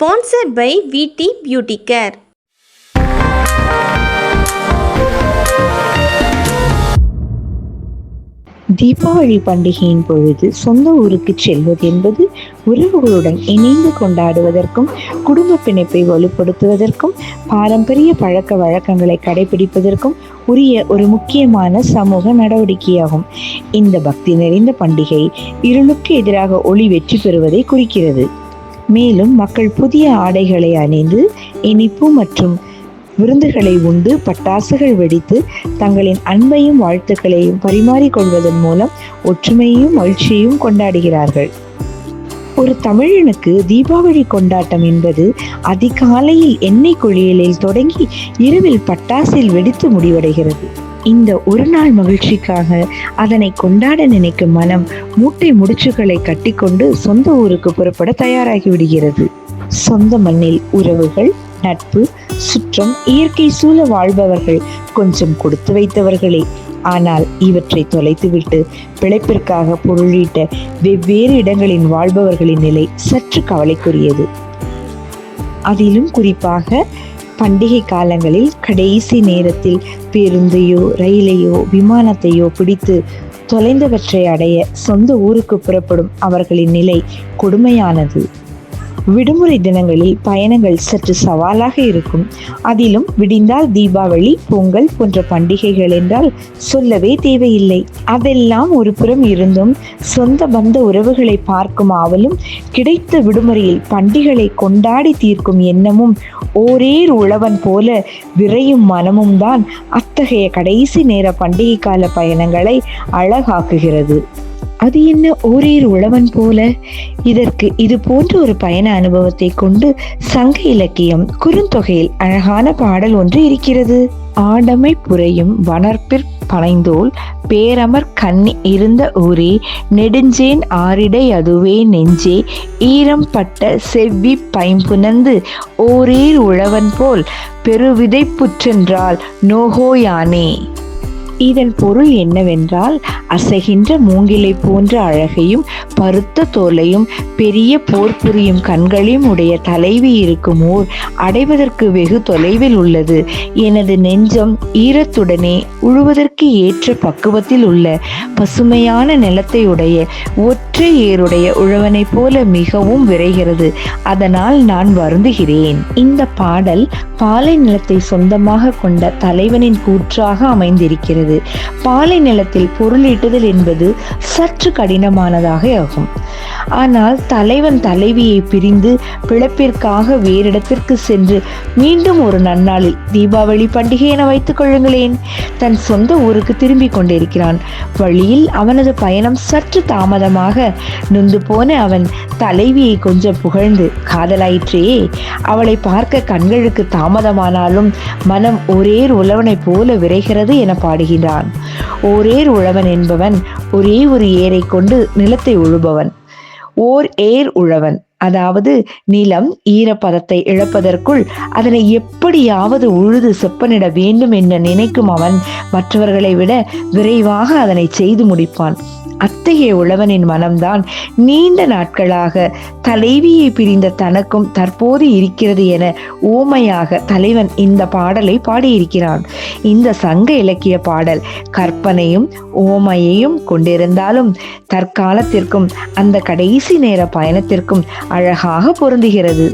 Sponsored by VT Beauty Care. Deepavali பண்டிகையின் பொழுது சொந்த ஊருக்கு செல்வது என்பது உறவுகளுடன் இணைந்து கொண்டாடுவதற்கும் குடும்ப பிணைப்பை வலுப்படுத்துவதற்கும் பாரம்பரிய பழக்க வழக்கங்களை கடைபிடிப்பதற்கும் உரிய ஒரு முக்கியமான சமூக நடவடிக்கையாகும். இந்த பக்தி நிறைந்த பண்டிகை இருளுக்கு எதிராக ஒளி வெற்றி பெறுவதை குறிக்கிறது. மேலும் மக்கள் புதிய ஆடைகளை அணிந்து இனிப்பு மற்றும் விருந்துகளை உண்டு பட்டாசுகள் வெடித்து தங்களின் அன்பையும் வாழ்த்துக்களையும் பரிமாறிக்கொள்வதன் மூலம் ஒற்றுமையையும் மகிழ்ச்சியையும் கொண்டாடுகிறார்கள். ஒரு தமிழனுக்கு தீபாவளி கொண்டாட்டம் என்பது அதிகாலையில் எண்ணெய் குளியலில் தொடங்கி இரவில் பட்டாசில் வெடித்து முடிவடைகிறது. இந்த ஒரு நாள் மகிழ்ச்சிக்காக அதனை கொண்டாட நினைக்கும் மனம் மூட்டை முடிச்சுகளை கட்டிக்கொண்டு சொந்த ஊருக்கு புறப்பட தயாராகி விடுகிறது. சொந்த மண்ணில் உறவுகள், நட்பு, சுற்றம், இயற்கை சூழ வாழ்பவர்கள் கொஞ்சம் கொடுத்து வைத்தவர்களே. ஆனால் இவற்றை தொலைத்துவிட்டு பிழைப்பிற்காக பொருளீட்ட வெவ்வேறு இடங்களில் வாழ்பவர்களின் நிலை சற்று கவலைக்குரியது. அதிலும் குறிப்பாக பண்டிகை காலங்களில் கடைசி நேரத்தில் பேருந்தையோ ரயிலையோ விமானத்தையோ பிடித்து தொலைந்தவற்றை அடைய சொந்த ஊருக்கு புறப்படும் அவர்களின் நிலை கொடுமையானது. விடுமுறை தினங்களில் பயணங்கள் சற்று சவாலாக இருக்கும். அதிலும் விடிந்தால் தீபாவளி, பொங்கல் போன்ற பண்டிகைகள் என்றால் சொல்லவே தேவையில்லை. அதெல்லாம் ஒரு புறம் இருந்தும் சொந்த பந்த உறவுகளை பார்க்கும் ஆவலும் கிடைத்த விடுமுறையில் பண்டிகைகளை கொண்டாடி தீர்க்கும் எண்ணமும் ஓரேர் உழவன் போல விரையும் மனமும் தான் அத்தகைய கடைசி நேர பண்டிகை கால பயணங்களை அழகாக்குகிறது. அது என்ன ஓரேர் உழவன் போல? இதற்கு இது போன்ற ஒரு பயண அனுபவத்தை கொண்டு சங்க இலக்கியம் குறுந்தொகையில் அழகான பாடல் ஒன்று இருக்கிறது. ஆடமை புரையும் வனர்பிற் பனைந்தோல் பேரமர் கண்ணி இருந்த ஊரே நெடுஞ்சேன் ஆரிடை அதுவே நெஞ்சே ஈரம் பட்ட செவ்வி பைம்புணர்ந்து ஓரேர் உழவன் போல் பெருவிதை புற்றென்றால் நோகோயானே. இதன் பொருள் என்னவென்றால், அசைகின்ற மூங்கிலை போன்ற அழகையும் பருத்த தோலையும் பெரிய போர் புரியும் கண்களையும் உடைய தலைவி இருக்கும் ஊர் அடைவதற்கு வெகு தொலைவில் உள்ளது. எனது நெஞ்சம் ஈரத்துடனே உழுவதற்கு ஏற்ற பக்குவத்தில் உள்ள பசுமையான நிலத்தை உடைய ஒற்றை ஏருடைய உழவனை போல மிகவும் விரைகிறது. அதனால் நான் வருந்துகிறேன். இந்த பாடல் பாலை நிலத்தை சொந்தமாக கொண்ட தலைவனின் கூற்றாக அமைந்திருக்கிறது. பாலை நிலத்தில் பொருளீட்டுதல் என்பது சற்று கடினமானதாக ஆகும். ஆனால் தலைவன் தலைவியை பிரிந்து பிழைப்பிற்காக வேறிடத்திற்கு சென்று மீண்டும் ஒரு நன்னாளில் தீபாவளி பண்டிகை என வைத்துக் கொள்ளுங்களேன், தன் சொந்த ஊருக்கு திரும்பிக் கொண்டிருக்கிறான். வழியில் அவனது பயணம் சற்று தாமதமாக நொந்து போன அவன் தலைவியை கொஞ்சம் புகழ்ந்து, காதலாயிற்றே, அவளை பார்க்க கண்களுக்கு தாமதமானாலும் மனம் ஒரேர் உழவனை போல விரைகிறது என பாடுகிறான். ஓரேர் உழவன் என்பவன் ஒரே ஒரு ஏரை கொண்டு நிலத்தை உழுபவன். ஓர் ஏர் உழவன், அதாவது நிலம் ஈரப்பதத்தை இழப்பதற்குள் அதனை எப்படியாவது உழுது செப்பனிட வேண்டும் என்று நினைக்கும் அவன் மற்றவர்களை விட விரைவாக அதனை செய்து முடிப்பான். அத்தகைய உழவனின் மனம்தான் நீண்ட நாட்களாக தலைவியை பிரிந்த தனக்கும் தற்போது இருக்கிறது என ஓமையாக தலைவன் இந்த பாடலை பாடியிருக்கிறான். இந்த சங்க இலக்கிய பாடல் கற்பனையும் ஓமையையும் கொண்டிருந்தாலும் தற்காலத்திற்கும் அந்த கடைசி நேர பயணத்திற்கும் அழகாக பொருந்துகிறது.